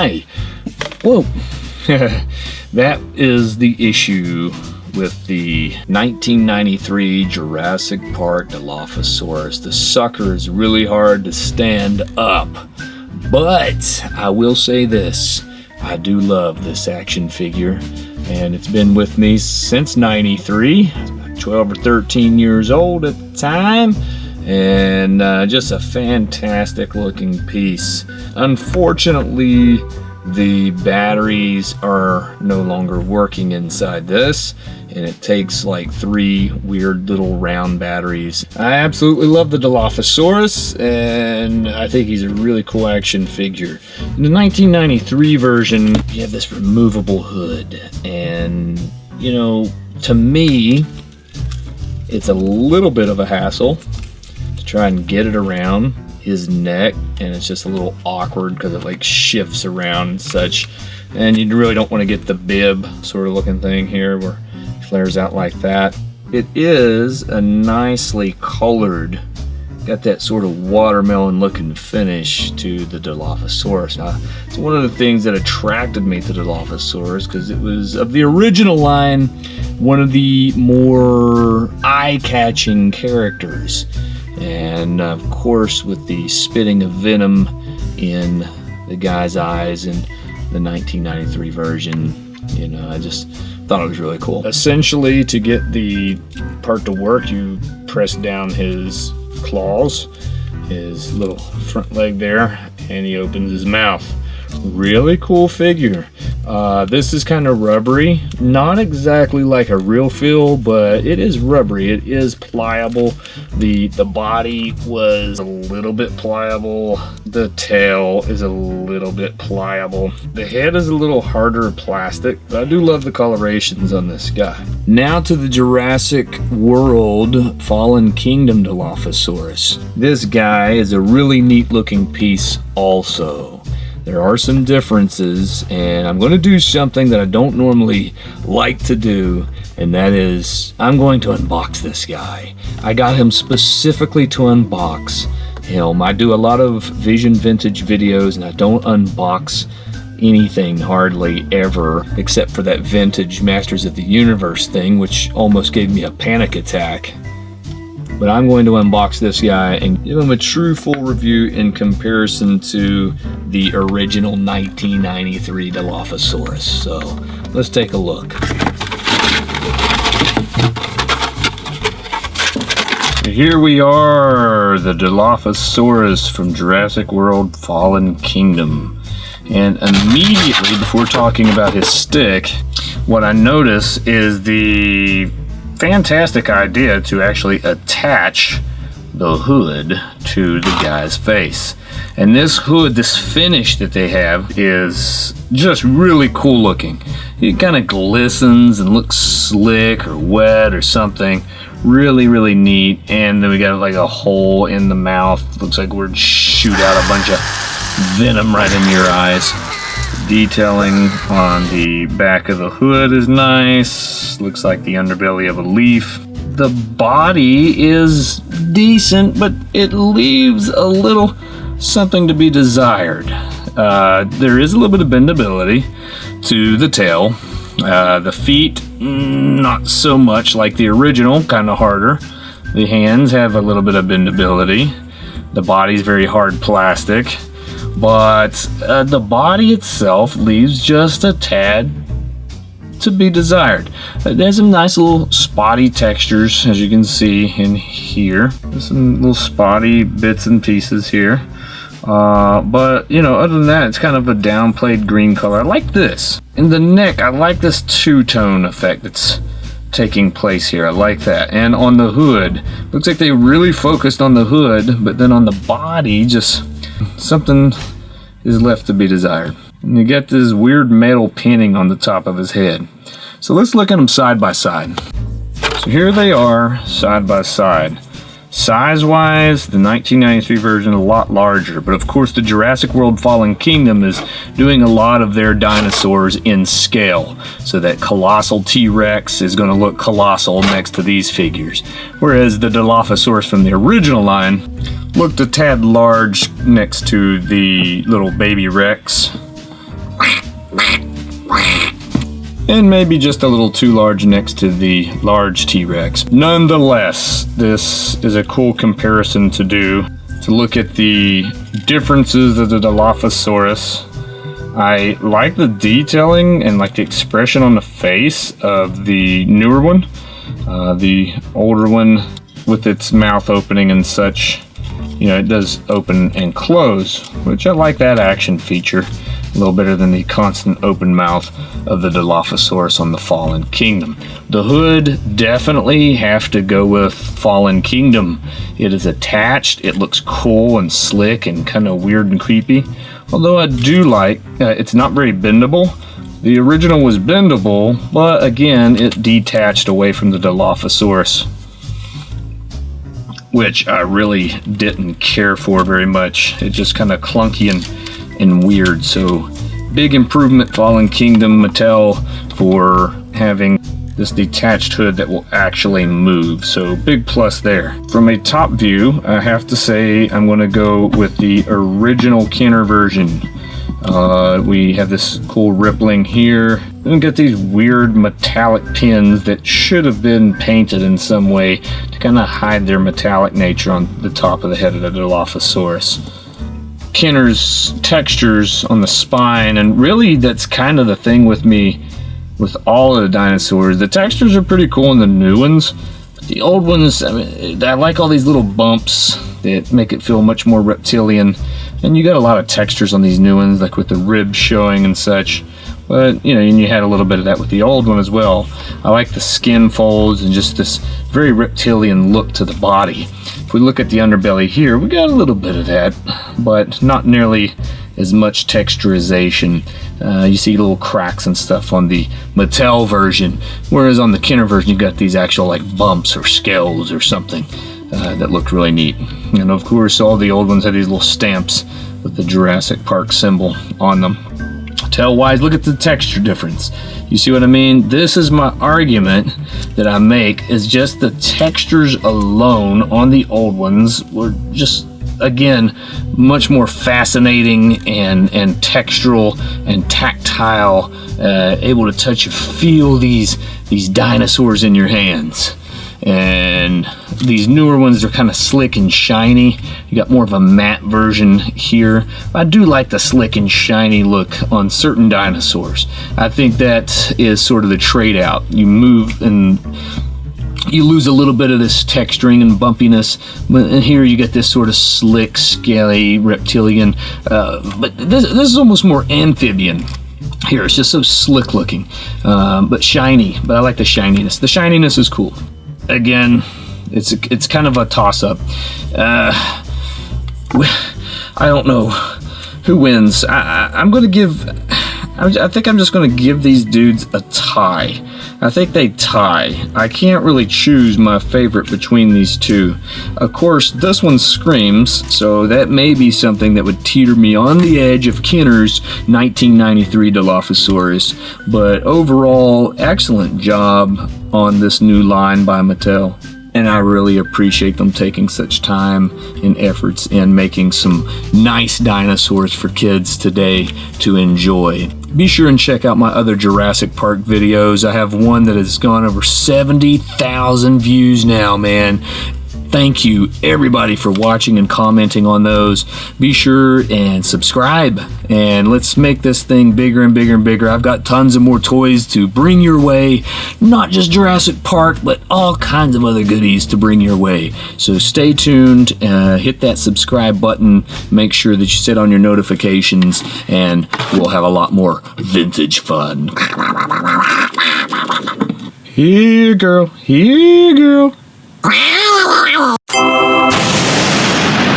my! Whoa! That is the issue with the 1993 Jurassic Park Dilophosaurus. The sucker is really hard to stand up. But I will say this, I do love this action figure, and it's been with me since '93. I was about 12 or 13 years old at the time, and just a fantastic looking piece. Unfortunately, the batteries are no longer working inside this, and it takes like 3 weird little round batteries. I absolutely love the Dilophosaurus, and I think he's a really cool action figure. In the 1993 version, you have this removable hood, and you know, to me, it's a little bit of a hassle to try and get it around his neck, and it's just a little awkward because it like shifts around and such, and you really don't want to get the bib sort of looking thing here where it flares out like that. It is a nicely colored, got that sort of watermelon looking finish to the Dilophosaurus. Now, it's one of the things that attracted me to the Dilophosaurus because it was, of the original line, one of the more eye-catching characters. And of course, with the spitting of venom in the guy's eyes in the 1993 version, you know, I just thought it was really cool. Essentially, to get the part to work, you press down his claws, his little front leg there, and he opens his mouth. Really cool figure. This is kind of rubbery, not exactly like a real feel, but it is rubbery. It is pliable. The body was a little bit pliable. The tail is a little bit pliable. The head is a little harder plastic, but I do love the colorations on this guy. Now to the Jurassic World Fallen Kingdom Dilophosaurus. This guy is a really neat looking piece also. There are some differences, and I'm going to do something that I don't normally like to do, and that is I'm going to unbox this guy. I got him specifically to unbox him. I do a lot of Vision Vintage videos, and I don't unbox anything hardly ever, except for that vintage Masters of the Universe thing, which almost gave me a panic attack. But I'm going to unbox this guy and give him a true full review in comparison to the original 1993 Dilophosaurus. So let's take a look. Here we are, the Dilophosaurus from Jurassic World Fallen Kingdom. And immediately before talking about his stick, what I notice is the fantastic idea to actually attach the hood to the guy's face. And this hood, this finish that they have, is just really cool looking. It kind of glistens and looks slick or wet or something. Really, really neat. And then we got like a hole in the mouth. Looks like we're shoot out a bunch of venom right into your eyes. Detailing on the back of the hood is nice. Looks like the underbelly of a leaf. The body is decent, but it leaves a little something to be desired. There is a little bit of bendability to the tail. The feet, not so much like the original, kind of harder. The hands have a little bit of bendability. The body's very hard plastic. But the body itself leaves just a tad to be desired. There's some nice little spotty textures, as you can see in here. There's some little spotty bits and pieces here. But, you know, other than that, it's kind of a downplayed green color. I like this. In the neck, I like this two-tone effect that's taking place here. I like that. And on the hood, looks like they really focused on the hood, but then on the body, just something is left to be desired. And you get this weird metal pinning on the top of his head. So let's look at them side by side. So here they are, side by side. Size-wise, the 1993 version is a lot larger, but of course the Jurassic World Fallen Kingdom is doing a lot of their dinosaurs in scale, so that colossal T-Rex is going to look colossal next to these figures, whereas the Dilophosaurus from the original line looked a tad large next to the little baby Rex and maybe just a little too large next to the large T-Rex. Nonetheless, this is a cool comparison to do, to look at the differences of the Dilophosaurus. I like the detailing and like the expression on the face of the newer one. The older one, with its mouth opening and such, you know, it does open and close, which I like that action feature a little better than the constant open mouth of the Dilophosaurus on the Fallen Kingdom. The hood, definitely have to go with Fallen Kingdom. It is attached, it looks cool and slick and kind of weird and creepy. Although I do like, it's not very bendable. The original was bendable, but again, it detached away from the Dilophosaurus, which I really didn't care for very much. It just kind of clunky and weird. So big improvement, Fallen Kingdom, Mattel, for having this detached hood that will actually move. So big plus there. From a top view, I have to say I'm going to go with the original Kenner version. We have this cool rippling here. Then we got these weird metallic pins that should have been painted in some way to kind of hide their metallic nature on the top of the head of the Dilophosaurus. Kenner's textures on the spine, and really that's kind of the thing with me with all of the dinosaurs. The textures are pretty cool in the new ones, but the old ones, I mean, I like all these little bumps that make it feel much more reptilian. And you got a lot of textures on these new ones, like with the ribs showing and such. But, you know, and you had a little bit of that with the old one as well. I like the skin folds and just this very reptilian look to the body. If we look at the underbelly here, we got a little bit of that, but not nearly as much texturization. You see little cracks and stuff on the Mattel version, whereas on the Kenner version, you got these actual like bumps or scales or something. That looked really neat. And of course, all the old ones had these little stamps with the Jurassic Park symbol on them. Tail-wise, look at the texture difference. You see what I mean? This is my argument that I make, is just the textures alone on the old ones were just, again, much more fascinating and textural and tactile, able to touch and feel these dinosaurs in your hands. And these newer ones are kind of slick and shiny. You got more of a matte version here. I do like the slick and shiny look on certain dinosaurs. I think that is sort of the trade out. You move and you lose a little bit of this texturing and bumpiness, but here you get this sort of slick, scaly, reptilian, but this is almost more amphibian. Here, it's just so slick looking, but shiny, but I like the shininess. The shininess is cool. Again, it's kind of a toss-up. I don't know who wins. I'm going to give... I think I'm just going to give these dudes a tie. I think they tie. I can't really choose my favorite between these two. Of course, this one screams, so that may be something that would teeter me on the edge of Kenner's 1993 Dilophosaurus. But overall, excellent job on this new line by Mattel. And I really appreciate them taking such time and efforts in making some nice dinosaurs for kids today to enjoy. Be sure and check out my other Jurassic Park videos. I have one that has gone over 70,000 views now, man. Thank you everybody for watching and commenting on those. Be sure and subscribe, and let's make this thing bigger and bigger and bigger. I've got tons of more toys to bring your way, not just Jurassic Park, but all kinds of other goodies to bring your way. So stay tuned, hit that subscribe button, make sure that you set on your notifications, and we'll have a lot more vintage fun. Here, girl. Here, girl.